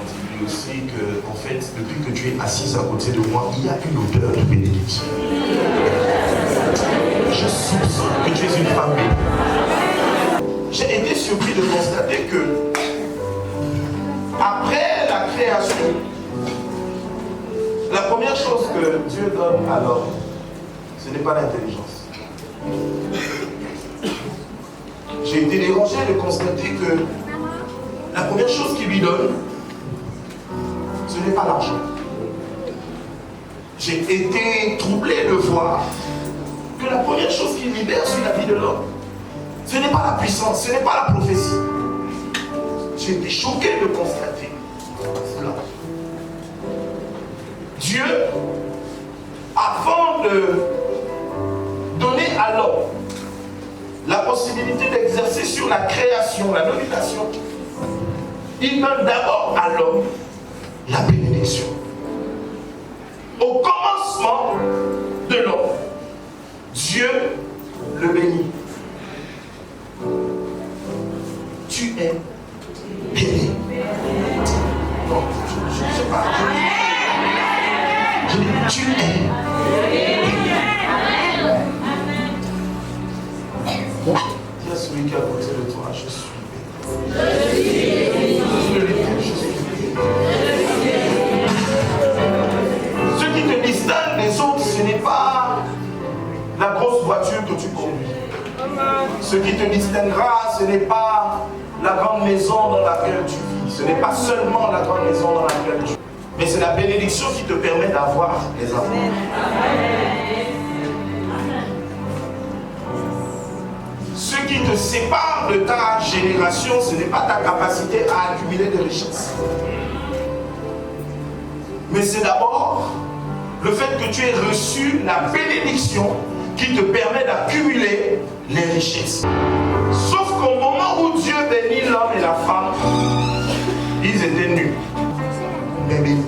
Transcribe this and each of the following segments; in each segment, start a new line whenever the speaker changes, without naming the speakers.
dis aussi que, en fait, depuis que tu es assise à côté de moi, il y a une odeur de bénédiction. Je soupçonne que tu es une femme bénie. J'ai été surpris de constater que, après la création, la première chose que Dieu donne à l'homme, ce n'est pas l'intelligence. J'ai été dérangé de constater que la première chose qu'il lui donne, ce n'est pas l'argent. J'ai été troublé de voir que la première chose qu'il libère sur la vie de l'homme, ce n'est pas la puissance, ce n'est pas la prophétie. J'ai été choqué de constater cela. Dieu, avant de donner à l'homme la possibilité d'exercer sur la création, la domination, il donne d'abord à l'homme la bénédiction. Au commencement de l'homme, Dieu le bénit. Tu es béni. Non, je ne sais pas. Je dis, tu es béni. Dis à celui qui est à côté de toi, je suis béni. Ce qui te distingue des autres, ce n'est pas la grosse voiture que tu conduis. Ce qui te distinguera, ce n'est pas la grande maison dans laquelle tu vis. Ce n'est pas seulement la grande maison dans laquelle tu vis. Mais c'est la bénédiction qui te permet d'avoir les enfants. Ce qui te sépare de ta génération, ce n'est pas ta capacité à accumuler des richesses. Mais c'est d'abord le fait que tu aies reçu la bénédiction qui te permet d'accumuler les richesses. Sauf qu'au moment où Dieu bénit l'homme et la femme, ils étaient nus, mais bénis.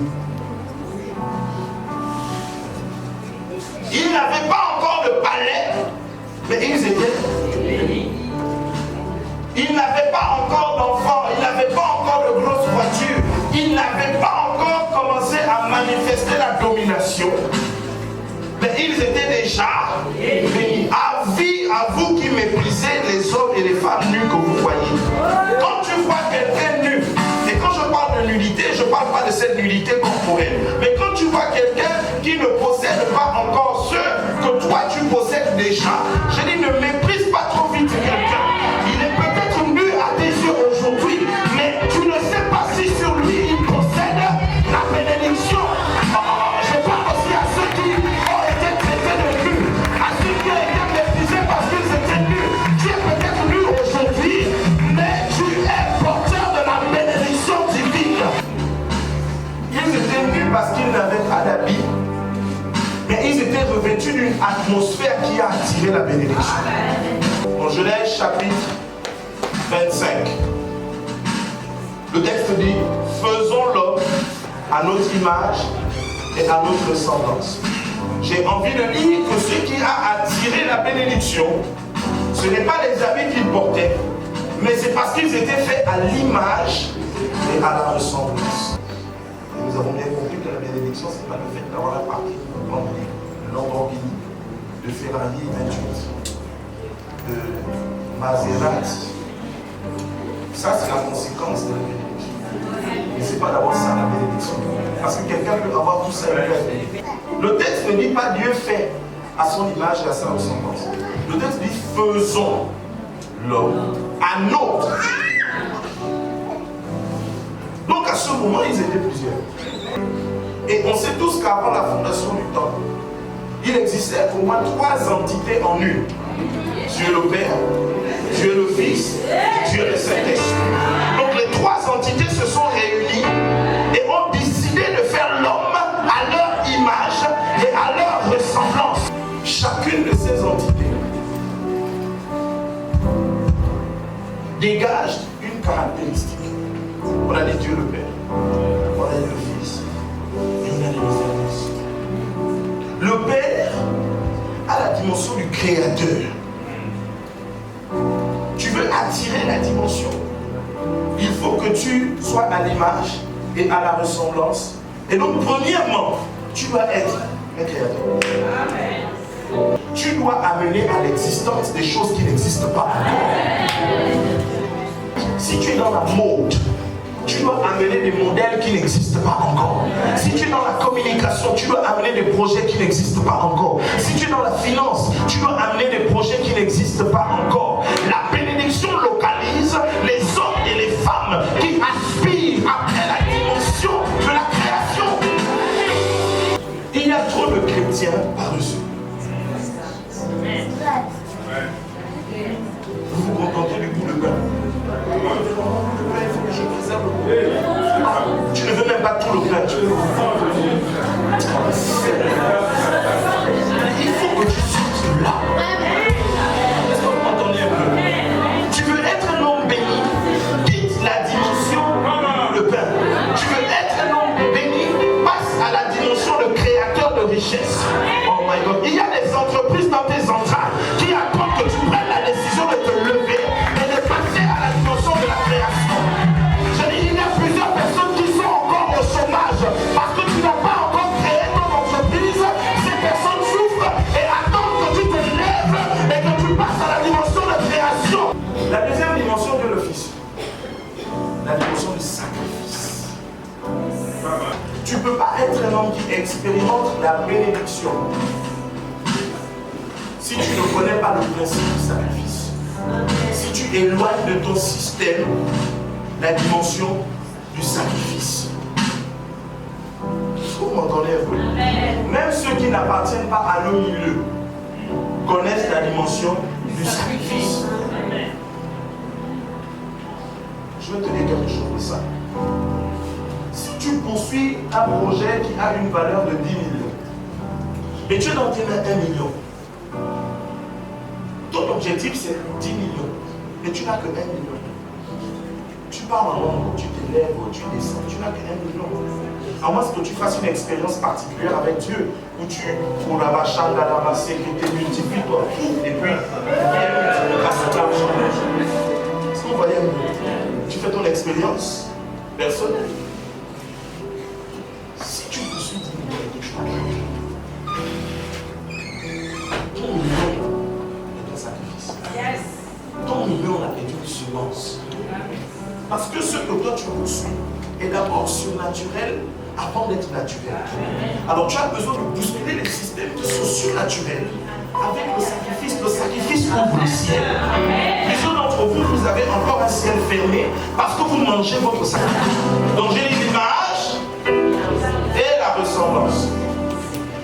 Ils n'avaient pas encore de palais, mais ils étaient bénis. Ils n'avaient pas encore d'enfants, ils n'avaient pas encore de grosses voitures, ils n'avaient pas encore commencé à manifester la domination. Mais ils étaient déjà bénis. Avis à vous qui méprisez les hommes et les femmes nus que vous voyez. Quand tu vois quelqu'un nu, et quand je parle de nudité, je ne parle pas de cette nudité corporelle, mais quand tu vois quelqu'un qui ne possède pas encore ce que toi tu possèdes déjà, je dis ne méprise pas trop vite quelqu'un. Il est peut-être nu à tes yeux aujourd'hui, mais tu ne sais pas si sur lui il possède la bénédiction. Je parle aussi à ceux qui ont été traités de nus, à ceux qui ont été méprisés parce qu'ils étaient nus. Tu es peut-être nu aujourd'hui, mais tu es porteur de la bénédiction divine. Ils étaient nus parce qu'ils n'avaient pas d'habits, mais ils étaient revêtus d'une atmosphère qui a attiré la bénédiction. En Genèse chapitre 25, le texte dit: faisons l'homme à notre image et à notre ressemblance. J'ai envie de dire que ce qui a attiré la bénédiction, ce n'est pas les habits qu'ils portaient, mais c'est parce qu'ils étaient faits à l'image et à la ressemblance. Et nous avons bien compris que la bénédiction, ce n'est pas le fait d'avoir un parking de Lamborghini, de Ferrari 28, de Maserati. Ça, c'est la conséquence de la bénédiction. Mais ce n'est pas d'abord ça la bénédiction. Parce que quelqu'un peut avoir tout ça et faire. Le texte ne dit pas Dieu fait à son image et à sa ressemblance. Le texte dit faisons l'homme à notre. Donc à ce moment, ils étaient plusieurs. Et on sait tous qu'avant la fondation du temps, il existait au moins 3 entités en une. Dieu le Père, Dieu le Fils, Dieu le Saint-Esprit. Donc les 3 entités se sont réunies et ont décidé de faire l'homme à leur image et à leur ressemblance. Chacune de ces entités dégage une caractéristique. On a dit Dieu le Père, on a dit le Fils et on a dit le Saint-Esprit. Le Père a la dimension du Créateur. Tu veux attirer la dimension, il faut que tu sois à l'image et à la ressemblance. Et donc, premièrement, tu dois être un créateur. Amen. Tu dois amener à l'existence des choses qui n'existent pas encore. Si tu es dans la mode, tu dois amener des modèles qui n'existent pas encore. Si tu es dans la communication, tu dois amener des projets qui n'existent pas encore. Si tu es dans la finance, tu dois amener des projets qui n'existent pas encore. La bénédiction localise les hommes et les femmes qui aspirent après la dimension de la création. Il y a trop de chrétiens paresseux. Vous vous contentez du bout de pain. Tu ne veux même pas tout le pain. Il faut que tu sortes de là. Est-ce que vous m'entendez un peu? Tu veux être un homme béni, quitte la dimension de pain. Tu veux être un homme béni, passe à la dimension de créateur de richesse. Oh my God. Il y a des entreprises dans tes entrailles qui attendent que tu prennes la décision de te lever et de passer à la dimension de la création. Je dis, il y a plusieurs personnes qui sont encore au chômage parce que tu n'as pas encore créé ton entreprise. Ces personnes souffrent et attendent que tu te lèves et que tu passes à la dimension de création. La deuxième dimension de l'office, la dimension du sacrifice. Tu ne peux pas être un homme qui expérimente la bénédiction si tu ne connais pas le principe du sacrifice. Si tu éloignes de ton système la dimension du sacrifice. Est-ce que vous m'entendez un peu? Même ceux qui n'appartiennent pas à nos milieux connaissent la dimension du sacrifice. Je vais te dire quelque chose de ça. Si tu poursuis un projet qui a une valeur de 10 millions et tu es dans tes mains 1 million, ton objectif c'est 10 millions et tu n'as que 1 million. Tu pars en nombre, tu t'élèves, tu descends, tu n'as que 1 million. À moins que tu fasses une expérience particulière avec Dieu où tu pour la machin, la ramasser, que tu multiplies toi et puis grâce à l'argent. Est-ce que vous voyez? Tu fais ton expérience personnelle. Si tu poursuis 10 millions et que tu n'as ton million est un sacrifice. Yes. Ton million est une semence. Parce que ce que toi tu poursuis est d'abord surnaturel avant d'être naturel. Alors tu as besoin de bousculer les systèmes qui sont surnaturels avec le sacrifice. Le sacrifice ouvre le ciel. Plusieurs d'entre vous, vous avez encore un ciel fermé parce que vous mangez votre sacrifice. Donc j'ai l'image et la ressemblance.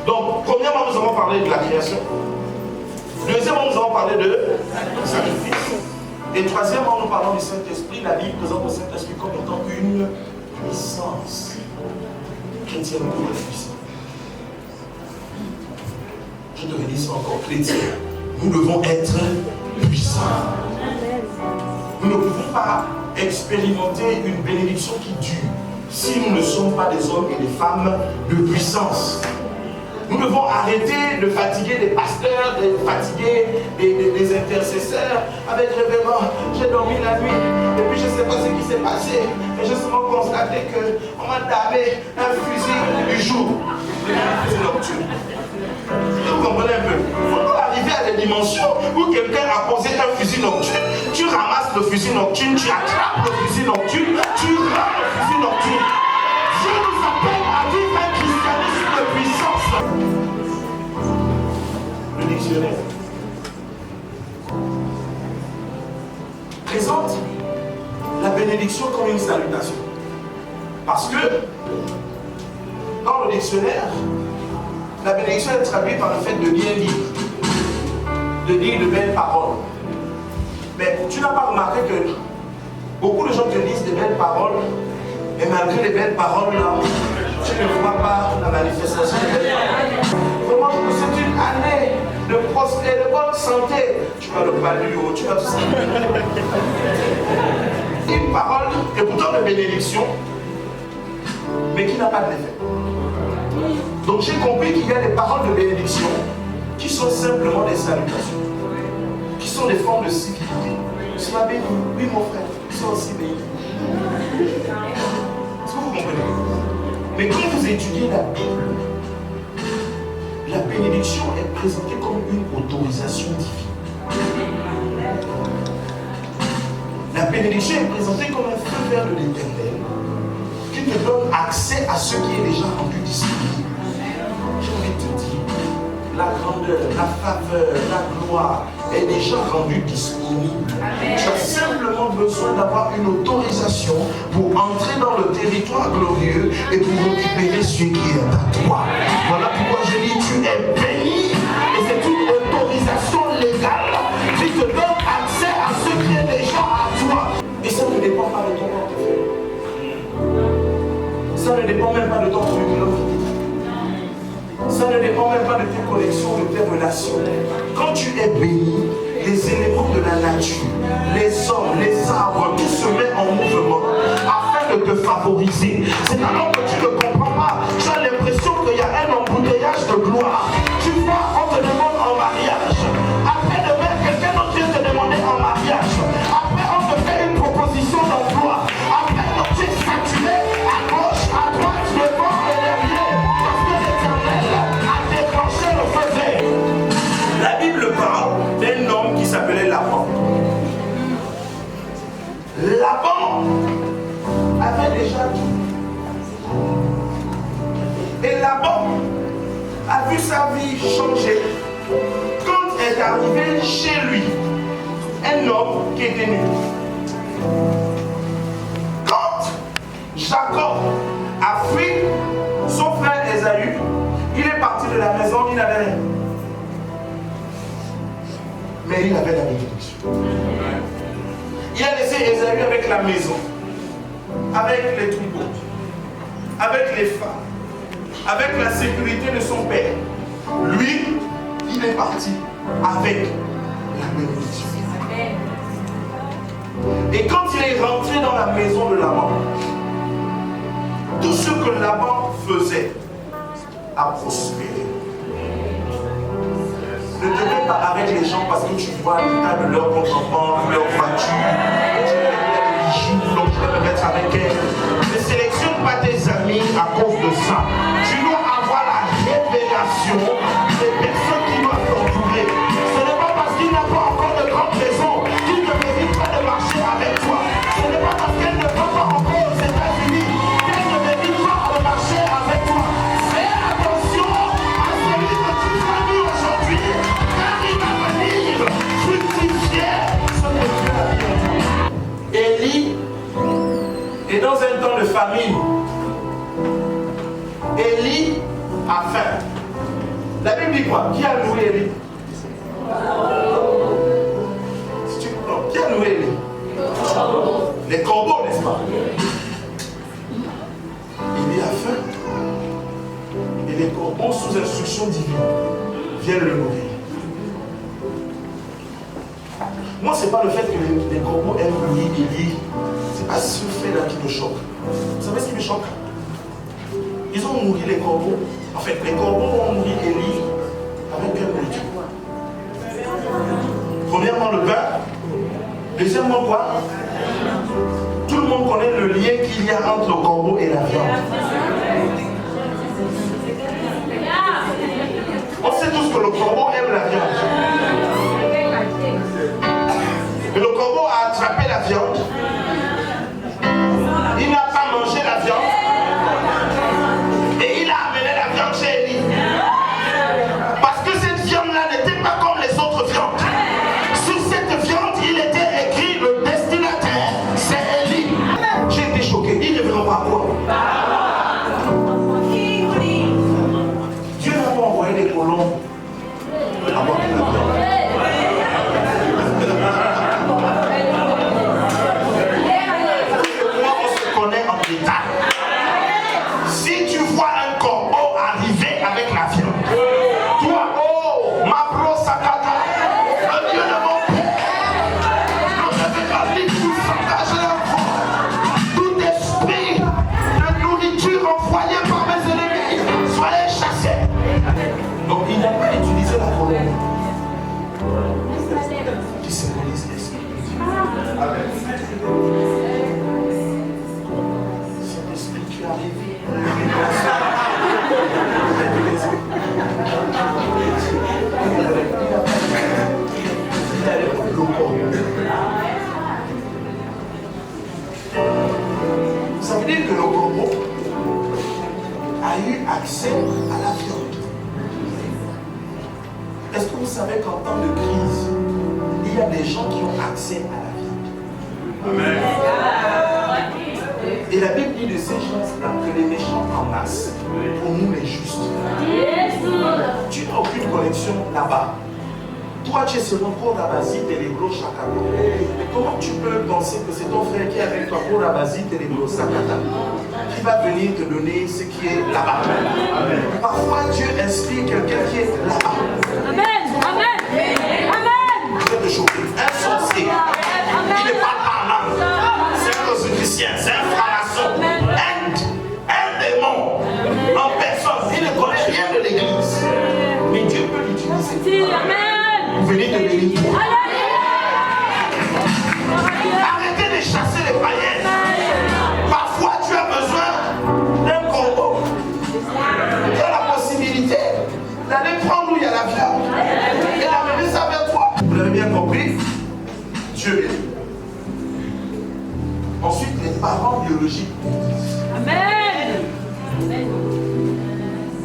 Donc premièrement nous avons parlé de la création. Deuxièmement nous avons parlé de sacrifice. Et troisièmement, nous parlons du Saint-Esprit. La Bible présente le Saint-Esprit comme étant une puissance. Chrétienne pour la puissance. Je te redis ça encore, chrétien. Nous devons être puissants. Nous ne pouvons pas expérimenter une bénédiction qui dure si nous ne sommes pas des hommes et des femmes de puissance. Nous devons arrêter de fatiguer des pasteurs, de fatiguer des intercesseurs avec révérend. J'ai dormi la nuit et puis je ne sais pas ce qui s'est passé. Et j'ai seulement constaté qu'on m'a damé un fusil du jour. Un fusil nocturne. Vous comprenez un peu? Il faut arriver à des dimensions où quelqu'un a posé un fusil nocturne. Tu ramasses le fusil nocturne, tu attrapes le fusil nocturne, tu rends le fusil nocturne. Dieu nous appelle à vivre un christianisme de puissance. Le dictionnaire présente la bénédiction comme une salutation. Parce que dans le dictionnaire, la bénédiction est traduite par le fait de bien dire, de dire de belles paroles. Mais tu n'as pas remarqué que beaucoup de gens te disent de belles paroles, et malgré les belles paroles là, tu ne vois pas la manifestation des belles paroles. Vraiment, c'est une année de prospérité, de bonne santé. Tu vas le paluo, tu vas tout ça. Une parole, et pourtant de bénédiction, mais qui n'a pas d'effet. Donc j'ai compris qu'il y a des paroles de bénédiction qui sont simplement des salutations, qui sont des formes de civilité. Sois béni, oui mon frère, sois aussi béni. Est-ce que vous comprenez? Mais quand vous étudiez la Bible, la bénédiction est présentée comme une autorisation divine. La bénédiction est présentée comme un feu vert de l'Éternel qui te donne accès à ce qui est déjà rendu disponible. J'ai envie de te dire, la grandeur, la faveur, la gloire est déjà rendue disponible. Tu as simplement besoin d'avoir une autorisation pour entrer dans le territoire glorieux et pour récupérer ce qui est à toi. Voilà pourquoi je dis, tu es béni et c'est une autorisation légale qui te donne accès à ce qui est déjà à toi. Et ça ne dépend pas de ton portefeuille. Ça ne dépend même pas de ton curriculum. Ça ne dépend même pas de tes connexions, de tes relations. Quand tu es béni, les éléments de la nature, les hommes, les arbres, tout se met en mouvement afin de te favoriser. C'est alors que tu ne comprends pas. Tu as l'impression qu'il y a un embouteillage de gloire. Tu vois, on te demande en mariage. Après demain, quelqu'un d'autre vient te demander en mariage. Après, on te fait une proposition d'emploi. Après, tu es saturé à gauche, à droite, devant et derrière. Parce que l'Éternel a déclenché le feu vert. La Bible parle d'un homme qui s'appelait Laban. Laban avait déjà tout. Et Laban a vu sa vie changer quand est arrivé chez lui un homme qui était nu. Quand Jacob a fui son frère Ésaü, il est parti de la maison, il n'avait rien. Mais il avait la bénédiction. Il a laissé Ésaü avec la maison, avec les troupeaux, avec les femmes, avec la sécurité de son père. Lui, il est parti avec la bénédiction. Et quand il est rentré dans la maison de Laban, tout ce que Laban faisait a prospéré. Ne te mets pas avec les gens parce que tu vois l'état de leur compte en banque, leur voiture. Tu veux les bijoux, donc tu vas me mettre avec elles. Ne sélectionne pas tes amis à cause de ça. Tu dois avoir la révélation des personnes qui doivent t'entourer. Ce n'est pas parce qu'il n'a pas encore de grande maison qu'il ne mérite pas de marcher avec toi. Ce n'est pas parce qu'elle ne va pas encore aux États-Unis qu'elle ne mérite pas de marcher avec toi. Fais attention à celui que tu familles aujourd'hui. Élie est dans un temps de famine. Élie a faim. La Bible dit quoi? Qui a nourri Élie? Qui a nourri Élie? Les corbeaux, n'est-ce pas? Élie a faim. Et les corbeaux, sous instruction divine, viennent le nourrir. Moi, ce n'est pas le fait que les corbeaux aiment nourrir Élie. Ce n'est pas ce fait-là qui me choque. Vous savez ce qui me choque? Ils ont nourri les corbeaux. En fait, les corbeaux ont nourri Élie avec quelle nourriture? Premièrement, le pain. Deuxièmement, quoi? Tout le monde connaît le lien qu'il y a entre le corbeau et la viande. On sait tous que le corbeau aime la viande. Mais le corbeau a attrapé la viande. Il n'a pas mangé la viande. Et il a amené la viande chez Élie. Parce que cette viande-là n'était pas comme les autres viandes. Sur cette viande, il était écrit le destinataire, c'est Élie. J'ai été choqué. Il ne veut pas quoi? Dieu n'a pas envoyé des colons à boire de la viande. Si tu vois un corbeau arriver avec la viande, toi, oh, ma brosakata, le Dieu de mon Père, ne devait pas dire tout s'engage la foi. Tout esprit de nourriture envoyé par mes ennemis, soyez chassés. Donc il n'a pas utilisé la colombe qui symbolise l'esprit. Amen. a eu accès à la viande. Est-ce que vous savez qu'en temps de crise, il y a des gens qui ont accès à la viande? Amen. Et la Bible dit de ces gens-là que les méchants en masse, pour nous les justes. Tu n'as aucune connexion là-bas. Toi, tu es seulement pour la basite et les gros chakata. Mais comment tu peux penser que c'est ton frère qui est avec toi pour la basite et les gros chakata qui va venir te donner ce qui est là-bas? Parfois, Dieu inspire quelqu'un qui est là-bas.
Amen. Amen. Amen.
Je vais te choquer. Un sorcier, il ne parle pas en langue. C'est un rosicrucien, c'est un franc-maçon. Un démon en personne. Il ne connaît rien de l'église. Mais Dieu peut l'utiliser.
Amen.
Vous venez de bénir. Arrêtez de chasser les païens. Parfois, tu as besoin d'un combo. Tu as la possibilité d'aller prendre où il y a la viande et d'amener ça vers toi. Vous l'avez bien compris? Dieu bénit. Ensuite, les parents biologiques.
Amen.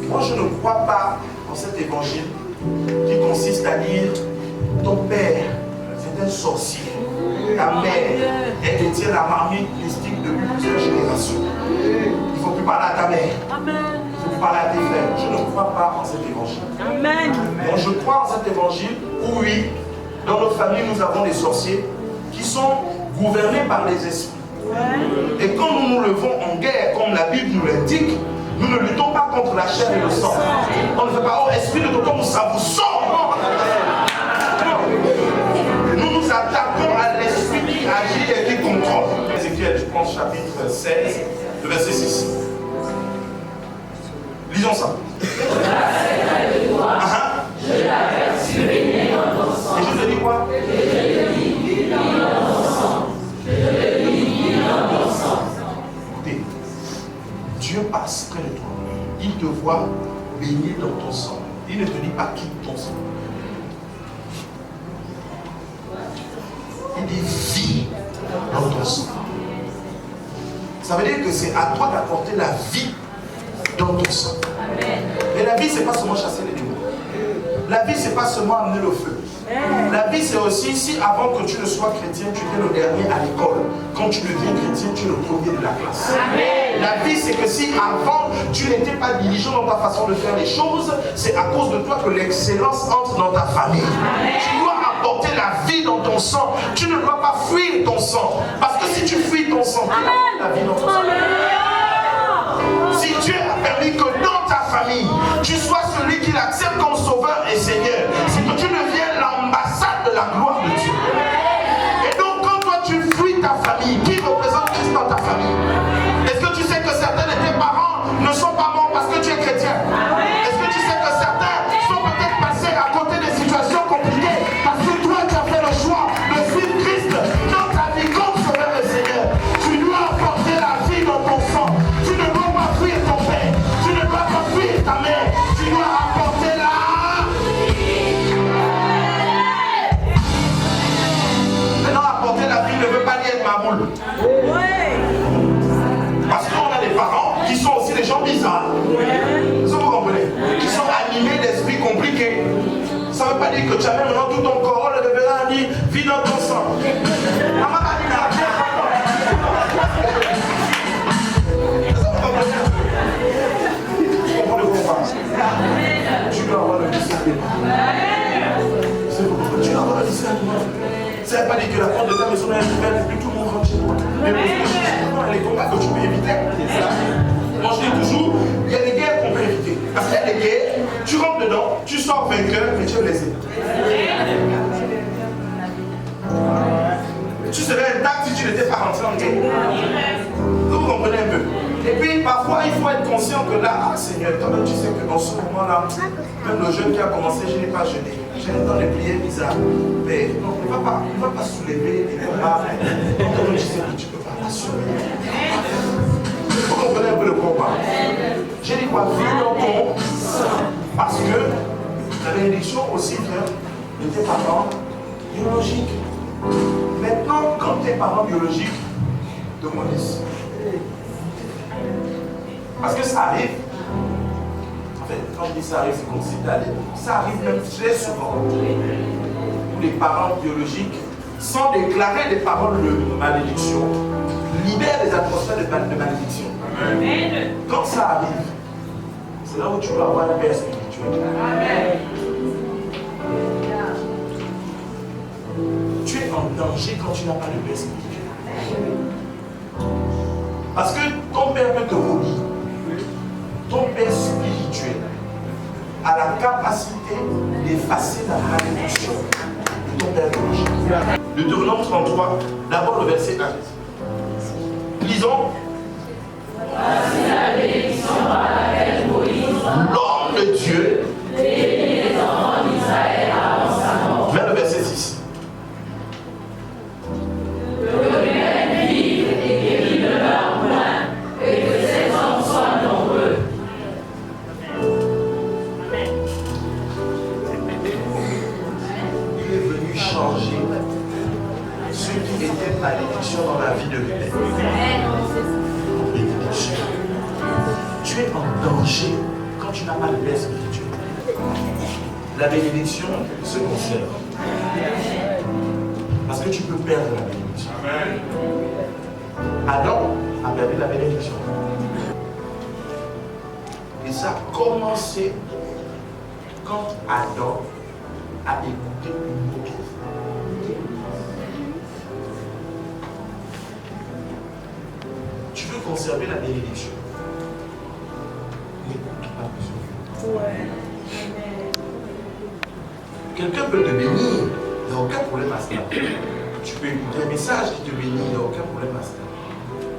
Moi, je ne crois pas en cet évangile qui consiste à dire ton père c'est un sorcier, ta mère elle détient la marmite mystique depuis plusieurs générations. Il ne faut plus parler à ta mère.
Amen.
Il ne faut plus parler à tes frères. Je ne crois pas en cet évangile.
Amen.
Donc je crois en cet évangile où oui, dans nos familles nous avons des sorciers qui sont gouvernés par les esprits. Et quand nous nous levons en guerre, comme la Bible nous l'indique, nous ne luttons pas contre la chair et le sang. On ne fait pas, oh esprit de Totom, ça vous sort. Non. Nous nous attaquons à l'esprit qui agit et qui contrôle. Ézéchiel, je pense chapitre 16, le verset 6. Lisons ça. Et je te dis quoi? Écoutez, Dieu passe près de toi. Il te voit baigner dans ton sang. Il ne te dit pas quitte ton sang. Il dit vis dans ton sang. Ça veut dire que c'est à toi d'apporter la vie dans ton sang. Et la vie, c'est pas seulement chasser les démons. La vie, c'est pas seulement amener le feu. La vie, c'est aussi, si avant que tu ne sois chrétien, tu étais le dernier à l'école. Quand tu deviens chrétien, tu es le premier de la classe. La vie, c'est que si avant, tu n'étais pas diligent dans ta façon de faire les choses, c'est à cause de toi que l'excellence entre dans ta famille. Tu dois apporter la vie dans ton sang. Tu ne dois pas fuir ton sang. Parce que si tu fuis ton sang, tu apportes la vie dans ton sang. Si Dieu a permis que dans ta famille, tu sois celui qui l'accepte comme sauveur et Seigneur, c'est que tu deviens l'ambassade de la gloire de Dieu. Et donc quand toi tu fuis ta famille, qui représente Christ dans ta famille? Est-ce que tu sais que certains de tes parents ne sont pas morts parce que tu es chrétien? Est-ce que tu sais que certains sont peut-être passés à côté des situations compliquées parce que toi tu as fait le choix de suivre Christ dans ta vie comme sauveur et Seigneur? Tu dois apporter la vie dans ton sang. Tu ne dois pas fuir ton père. Tu ne dois pas fuir ta mère. Tu dois apporter la vie. Maintenant, apporter la vie ne veut pas dire être mamoule. Parce qu'on a des parents qui sont aussi des gens bizarres. Est-ce que vous comprenez? Qui sont animés d'esprits compliqués. Ça ne veut pas dire que tu as même maintenant tout ton corps. Le révérend dit, vis dans ton sang. Maman a dit, tu comprends le combat? Tu dois avoir le discernement. Tu dois avoir le discernement. Ça ne veut pas dire que la porte de ta maison est ouverte et puis tout le monde rentre chez toi. Mais les combats que tu peux éviter. Moi je dis toujours, il y a des guerres qu'on peut éviter. Parce qu'il y a des guerres, tu rentres dedans, tu sors vainqueur, mais tu es blessé. Tu serais intact si tu n'étais pas rentré en guerre. Vous comprenez un peu? Et puis parfois il faut être conscient que là, ah Seigneur, toi-même tu sais que dans ce moment-là, même le jeûne qui a commencé, je n'ai pas jeûné. J'ai dans les prières bizarres. Mais non, il ne va pas soulever les combats. Toi-même tu sais que tu ne peux pas l'assumer. Vous comprenez un peu le combat? J'ai dit quoi? Vis dans ton sang. Parce que la bénédiction aussi vient de tes parents biologiques. Maintenant, quand tes parents biologiques te maudissent, parce que ça arrive, fait, quand je dis ça arrive, c'est comme si ça arrive même très souvent. Où les parents biologiques, sans déclarer des paroles de malédiction, libèrent des atmosphères de malédiction. Amen. Quand ça arrive, c'est là où tu vas avoir une paix spirituelle. Amen. Tu es en danger quand tu n'as pas de paix spirituelle. Parce que ton père peut te vomir. Ton père spirituel a la capacité d'effacer la malédiction de ton père biologique. Deutéronome 33, d'abord le verset 1. Lisons. Voici la bénédiction par laquelle Moïse, l'homme de Dieu, bénit les enfants d'Israël avant sa mort. Vers le verset 6. Malédiction dans la vie de l'humain. Bénédiction. Tu es en danger quand tu n'as pas de paix spirituelle. La bénédiction se conserve. Parce que tu peux perdre la bénédiction. Adam a perdu la bénédiction. Et ça a commencé quand Adam a écouté une mauvaise. Tu veux conserver la bénédiction. N'écoute pas plusieurs fois. Quelqu'un peut te bénir, il n'y a aucun problème à cela. Tu peux écouter un message qui te bénit, il n'y a aucun problème à cela.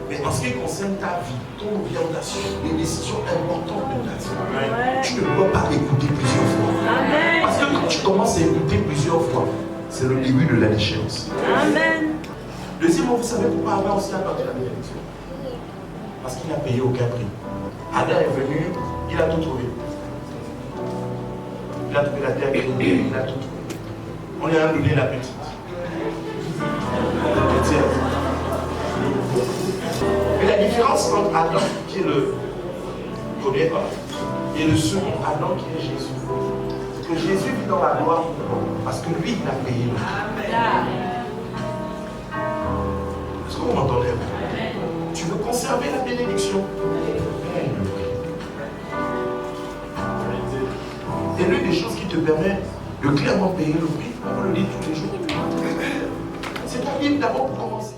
Mais en ce qui concerne ta vie, ton orientation, les décisions importantes de ta vie, tu ne dois pas écouter plusieurs fois. Parce que quand tu commences à écouter plusieurs fois, c'est le début de la déchéance. Amen. Deuxièmement, vous savez pourquoi Adam aussi a perdu la bénédiction? Parce qu'il n'a payé aucun prix. Adam est venu, il a tout trouvé. Il a trouvé la terre créée, il a tout trouvé. On lui a donné la petite. Mais la différence entre Adam, qui est le premier homme, et le second Adam, qui est Jésus, c'est que Jésus vit dans la gloire parce que lui, il a payé le prix. Est-ce que vous m'entendez? Tu veux conserver la bénédiction. Et l'une des choses qui te permet de clairement payer le prix, on le dit tous les jours, c'est ta Bible d'abord pour commencer.